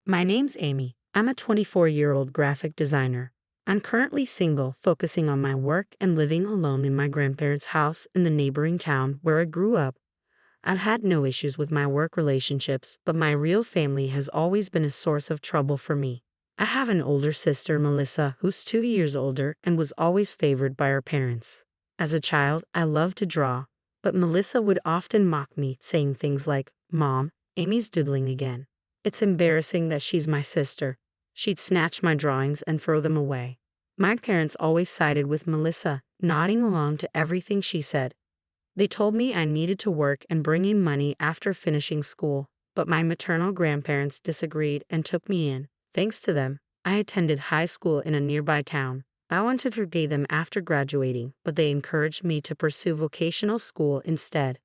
My name's Amy. I'm a 24-year-old graphic designer. I'm currently single, focusing on my work and living alone in my grandparents' house in the neighboring town where I grew up. I've had no issues with my work relationships, but my real family has always been a source of trouble for me. I have an older sister, Melissa, who's 2 years older and was always favored by her parents. As a child, I loved to draw, but Melissa would often mock me, saying things like, "Mom, Amy's doodling again. It's embarrassing that she's my sister." She'd snatch my drawings and throw them away. My parents always sided with Melissa, nodding along to everything she said. They told me I needed to work and bring in money after finishing school, but my maternal grandparents disagreed and took me in. Thanks to them, I attended high school in a nearby town. I wanted to repay them after graduating, but they encouraged me to pursue vocational school instead.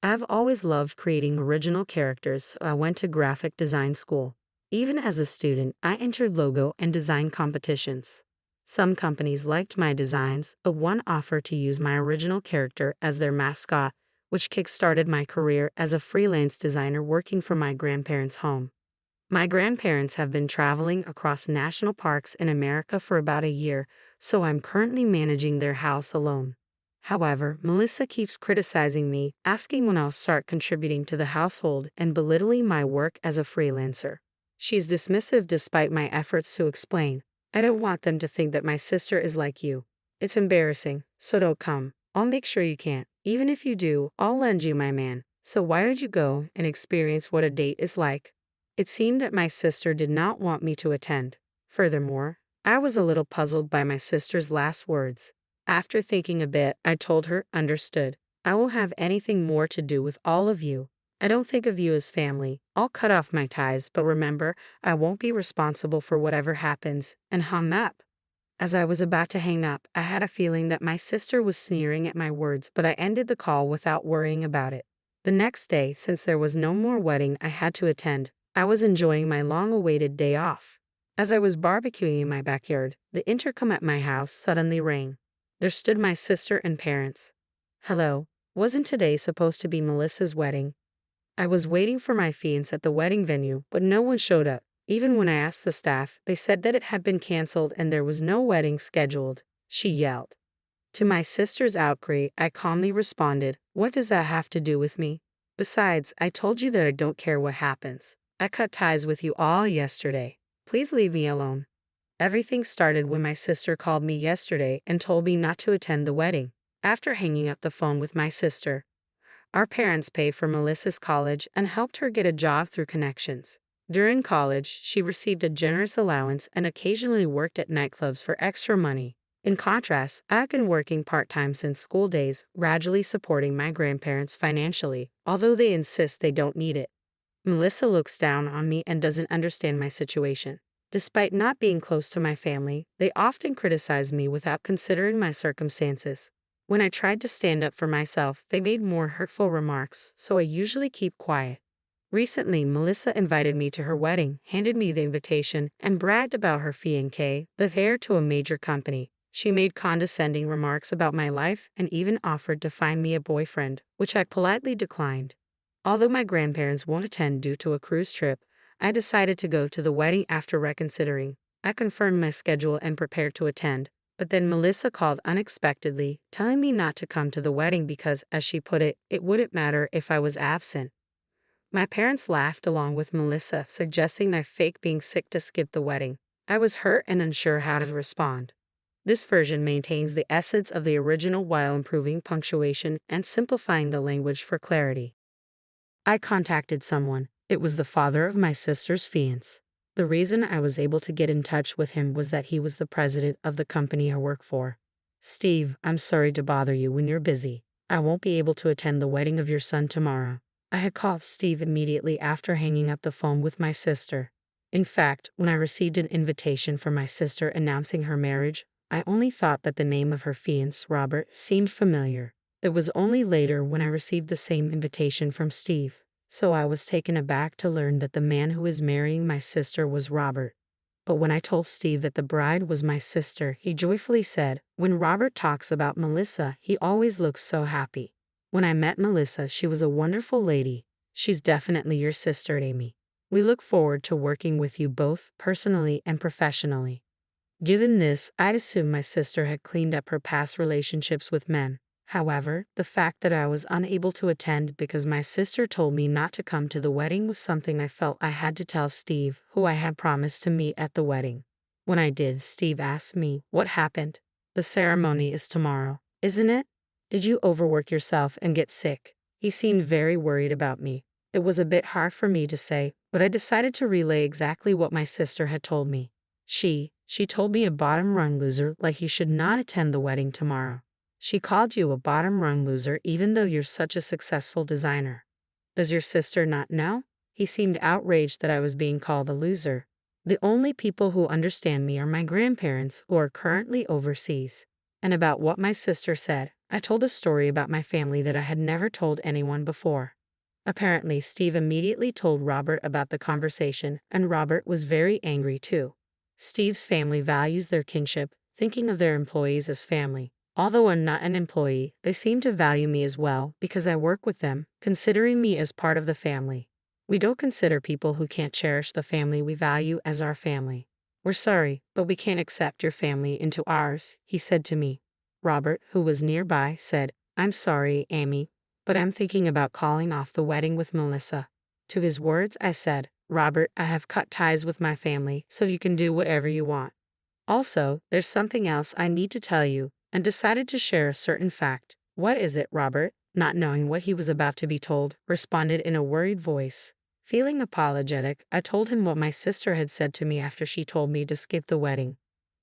I've always loved creating original characters, so I went to graphic design school. Even as a student, I entered logo and design competitions. Some companies liked my designs, but one offered to use my original character as their mascot, which kick-started my career as a freelance designer working from my grandparents' home. My grandparents have been traveling across national parks in America for about a year, so I'm currently managing their house alone. However, Melissa keeps criticizing me, asking when I'll start contributing to the household and belittling my work as a freelancer. She's dismissive despite my efforts to explain. I don't want them to think that my sister is like you. It's embarrassing, so don't come. I'll make sure you can't. Even if you do, I'll lend you my man. So why don't you go and experience what a date is like? It seemed that my sister did not want me to attend. Furthermore, I was a little puzzled by my sister's last words. After thinking a bit, I told her, understood. I won't have anything more to do with all of you. I don't think of you as family. I'll cut off my ties, but remember, I won't be responsible for whatever happens, and hung up. As I was about to hang up, I had a feeling that my sister was sneering at my words, but I ended the call without worrying about it. The next day, since there was no more wedding I had to attend, I was enjoying my long-awaited day off. As I was barbecuing in my backyard, the intercom at my house suddenly rang. There stood my sister and parents. "Hello, wasn't today supposed to be Melissa's wedding?" I was waiting for my fiance at the wedding venue, but no one showed up. Even when I asked the staff, they said that it had been canceled and there was no wedding scheduled. She yelled. To my sister's outcry, I calmly responded, "What does that have to do with me? Besides, I told you that I don't care what happens. I cut ties with you all yesterday. Please leave me alone." Everything started when my sister called me yesterday and told me not to attend the wedding. After hanging up the phone with my sister, our parents paid for Melissa's college and helped her get a job through connections. During college, she received a generous allowance and occasionally worked at nightclubs for extra money. In contrast, I've been working part-time since school days, gradually supporting my grandparents financially, although they insist they don't need it. Melissa looks down on me and doesn't understand my situation. Despite not being close to my family, they often criticize me without considering my circumstances. When I tried to stand up for myself, they made more hurtful remarks, so I usually keep quiet. Recently, Melissa invited me to her wedding, handed me the invitation, and bragged about her fiance, the heir to a major company. She made condescending remarks about my life and even offered to find me a boyfriend, which I politely declined. Although my grandparents won't attend due to a cruise trip, I decided to go to the wedding after reconsidering. I confirmed my schedule and prepared to attend. But then Melissa called unexpectedly, telling me not to come to the wedding because, as she put it, it wouldn't matter if I was absent. My parents laughed along with Melissa, suggesting I faked being sick to skip the wedding. I was hurt and unsure how to respond. This version maintains the essence of the original while improving punctuation and simplifying the language for clarity. I contacted someone. It was the father of my sister's fiance. The reason I was able to get in touch with him was that he was the president of the company I work for. "Steve, I'm sorry to bother you when you're busy. I won't be able to attend the wedding of your son tomorrow." I had called Steve immediately after hanging up the phone with my sister. In fact, when I received an invitation from my sister announcing her marriage, I only thought that the name of her fiance, Robert, seemed familiar. It was only later when I received the same invitation from Steve. So I was taken aback to learn that the man who is marrying my sister was Robert. But when I told Steve that the bride was my sister, he joyfully said, "When Robert talks about Melissa, he always looks so happy." When I met Melissa, she was a wonderful lady. "She's definitely your sister, Amy." We look forward to working with you both personally and professionally. Given this, I'd assume my sister had cleaned up her past relationships with men. However, the fact that I was unable to attend because my sister told me not to come to the wedding was something I felt I had to tell Steve, who I had promised to meet at the wedding. When I did, Steve asked me, "What happened? The ceremony is tomorrow, isn't it? Did you overwork yourself and get sick?" He seemed very worried about me. It was a bit hard for me to say, but I decided to relay exactly what my sister had told me. She told me a bottom-rung loser like he should not attend the wedding tomorrow. She called you a bottom-rung loser even though you're such a successful designer. Does your sister not know? He seemed outraged that I was being called a loser. The only people who understand me are my grandparents, who are currently overseas. And about what my sister said, I told a story about my family that I had never told anyone before. Apparently, Steve immediately told Robert about the conversation, and Robert was very angry too. Steve's family values their kinship, thinking of their employees as family. Although I'm not an employee, they seem to value me as well because I work with them, considering me as part of the family. We don't consider people who can't cherish the family we value as our family. "We're sorry, but we can't accept your family into ours," he said to me. Robert, who was nearby, said, "I'm sorry, Amy, but I'm thinking about calling off the wedding with Melissa." To his words, I said, "Robert, I have cut ties with my family, so you can do whatever you want. Also, there's something else I need to tell you," and decided to share a certain fact. "What is it?" Robert, not knowing what he was about to be told, responded in a worried voice. Feeling apologetic, I told him what my sister had said to me after she told me to skip the wedding.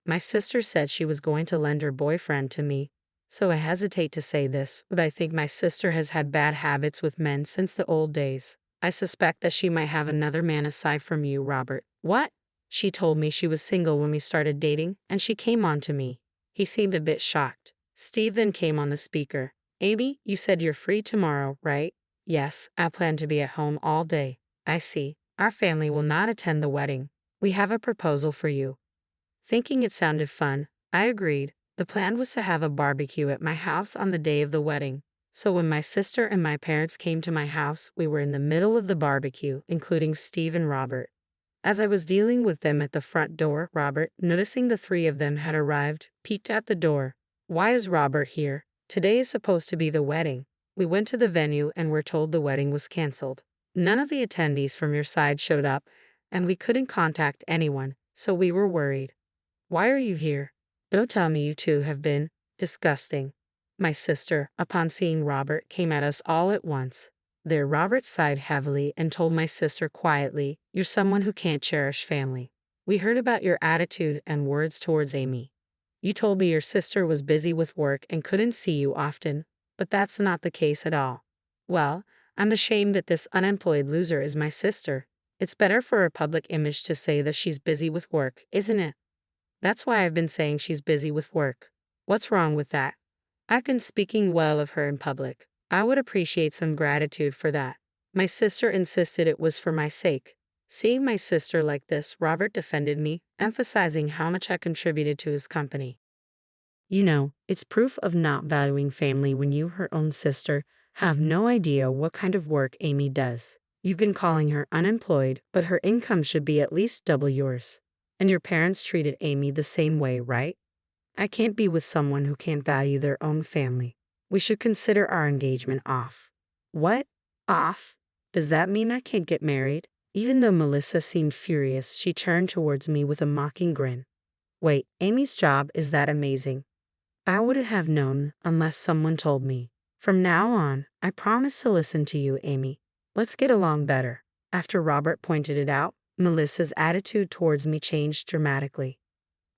My sister said she was going to lend her boyfriend to me. So I hesitate to say this, but I think my sister has had bad habits with men since the old days. I suspect that she might have another man aside from you, Robert. What? She told me she was single when we started dating, and she came on to me. He seemed a bit shocked. Steve then came on the speaker. "Amy, you said you're free tomorrow, right?" "Yes, I plan to be at home all day." "I see. Our family will not attend the wedding. We have a proposal for you." Thinking it sounded fun, I agreed. The plan was to have a barbecue at my house on the day of the wedding. So when my sister and my parents came to my house, we were in the middle of the barbecue, including Steve and Robert. As I was dealing with them at the front door, Robert, noticing the three of them had arrived, peeked at the door. "Why is Robert here? Today is supposed to be the wedding." We went to the venue and were told the wedding was canceled. None of the attendees from your side showed up, and we couldn't contact anyone, so we were worried. "Why are you here? Don't tell me you two have been disgusting." My sister, upon seeing Robert, came at us all at once. There, Robert sighed heavily and told my sister quietly, "You're someone who can't cherish family. We heard about your attitude and words towards Amy. You told me your sister was busy with work and couldn't see you often, but that's not the case at all." "Well, I'm ashamed that this unemployed loser is my sister. It's better for her public image to say that she's busy with work, isn't it? That's why I've been saying she's busy with work. What's wrong with that? I've been speaking well of her in public. I would appreciate some gratitude for that." My sister insisted it was for my sake. Seeing my sister like this, Robert defended me, emphasizing how much I contributed to his company. "You know, it's proof of not valuing family when you, her own sister, have no idea what kind of work Amy does. You've been calling her unemployed, but her income should be at least double yours. And your parents treated Amy the same way, right? I can't be with someone who can't value their own family. We should consider our engagement off." "What? Off? Does that mean I can't get married?" Even though Melissa seemed furious, she turned towards me with a mocking grin. "Wait, Amy's job is that amazing?" I wouldn't have known unless someone told me. "From now on, I promise to listen to you, Amy. Let's get along better." After Robert pointed it out, Melissa's attitude towards me changed dramatically.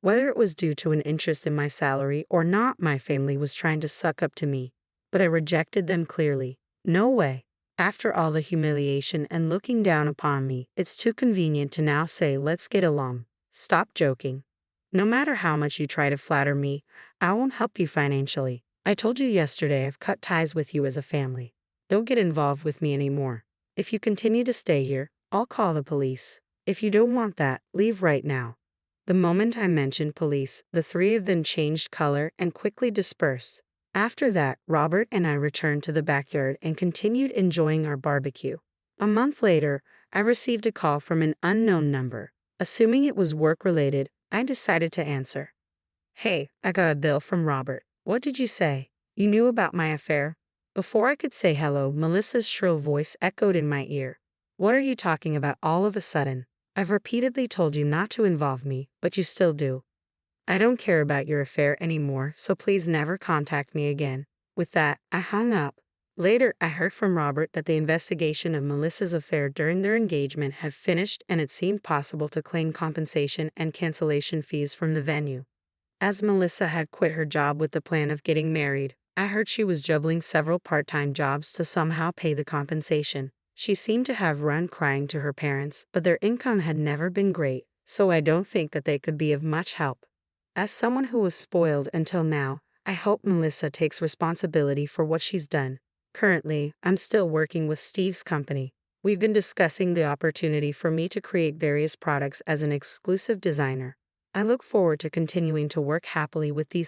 Whether it was due to an interest in my salary or not, my family was trying to suck up to me, but I rejected them clearly. No way. After all the humiliation and looking down upon me, it's too convenient to now say, "Let's get along." Stop joking. No matter how much you try to flatter me, I won't help you financially. I told you yesterday I've cut ties with you as a family. Don't get involved with me anymore. If you continue to stay here, I'll call the police. If you don't want that, leave right now. The moment I mentioned police, the three of them changed color and quickly dispersed. After that, Robert and I returned to the backyard and continued enjoying our barbecue. A month later, I received a call from an unknown number. Assuming it was work-related, I decided to answer. Hey, I got a bill from Robert. What did you say? You knew about my affair? Before I could say hello, Melissa's shrill voice echoed in my ear. What are you talking about all of a sudden? I've repeatedly told you not to involve me, but you still do. I don't care about your affair anymore, so please never contact me again. With that, I hung up. Later, I heard from Robert that the investigation of Melissa's affair during their engagement had finished and it seemed possible to claim compensation and cancellation fees from the venue. As Melissa had quit her job with the plan of getting married, I heard she was juggling several part-time jobs to somehow pay the compensation. She seemed to have run crying to her parents, but their income had never been great, so I don't think that they could be of much help. As someone who was spoiled until now, I hope Melissa takes responsibility for what she's done. Currently, I'm still working with Steve's company. We've been discussing the opportunity for me to create various products as an exclusive designer. I look forward to continuing to work happily with these